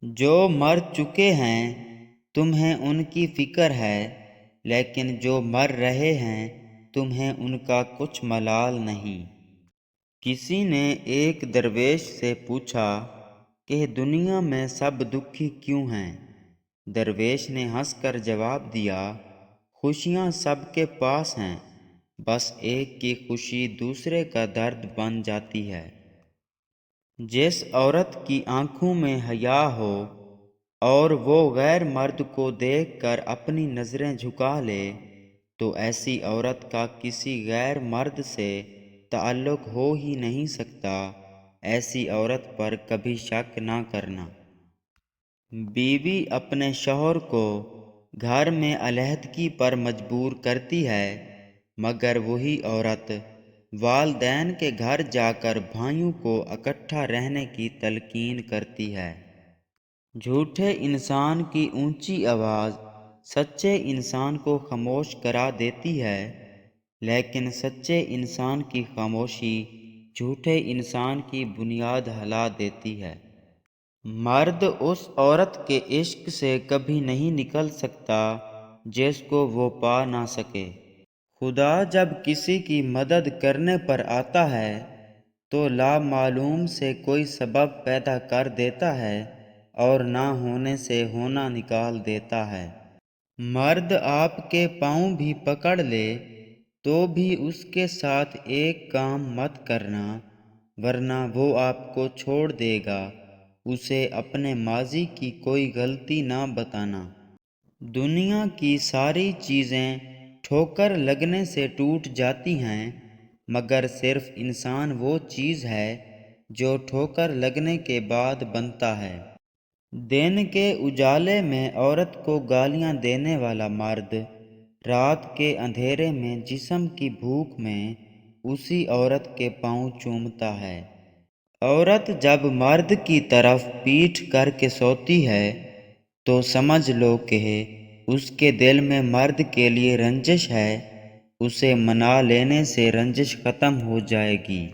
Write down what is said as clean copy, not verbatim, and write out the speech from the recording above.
جو مر چکے ہیں تمہیں ان کی فکر ہے، لیکن جو مر رہے ہیں تمہیں ان کا کچھ ملال نہیں۔ کسی نے ایک درویش سے پوچھا کہ دنیا میں سب دکھی کیوں ہیں؟ درویش نے ہنس کر جواب دیا، خوشیاں سب کے پاس ہیں، بس ایک کی خوشی دوسرے کا درد بن جاتی ہے۔ جس عورت کی آنکھوں میں حیا ہو اور وہ غیر مرد کو دیکھ کر اپنی نظریں جھکا لے تو ایسی عورت کا کسی غیر مرد سے تعلق ہو ہی نہیں سکتا۔ ایسی عورت پر کبھی شک نہ کرنا۔ بیوی اپنے شوہر کو گھر میں علیحدگی پر مجبور کرتی ہے، مگر وہی عورت والدین کے گھر جا کر بھائیوں کو اکٹھا رہنے کی تلقین کرتی ہے۔ جھوٹے انسان کی اونچی آواز سچے انسان کو خاموش کرا دیتی ہے، لیکن سچے انسان کی خاموشی جھوٹے انسان کی بنیاد ہلا دیتی ہے۔ مرد اس عورت کے عشق سے کبھی نہیں نکل سکتا جس کو وہ پا نہ سکے۔ خدا جب کسی کی مدد کرنے پر آتا ہے تو لامعلوم سے کوئی سبب پیدا کر دیتا ہے اور نہ ہونے سے ہونا نکال دیتا ہے۔ مرد آپ کے پاؤں بھی پکڑ لے تو بھی اس کے ساتھ ایک کام مت کرنا، ورنہ وہ آپ کو چھوڑ دے گا۔ اسے اپنے ماضی کی کوئی غلطی نہ بتانا۔ دنیا کی ساری چیزیں ٹھوکر لگنے سے ٹوٹ جاتی ہیں، مگر صرف انسان وہ چیز ہے جو ٹھوکر لگنے کے بعد بنتا ہے۔ دن کے اجالے میں عورت کو گالیاں دینے والا مرد رات کے اندھیرے میں جسم کی بھوک میں اسی عورت کے پاؤں چومتا ہے۔ عورت جب مرد کی طرف پیٹھ کر کے سوتی ہے تو سمجھ لو کہ اس کے دل میں مرد کے لیے رنجش ہے، اسے منا لینے سے رنجش ختم ہو جائے گی۔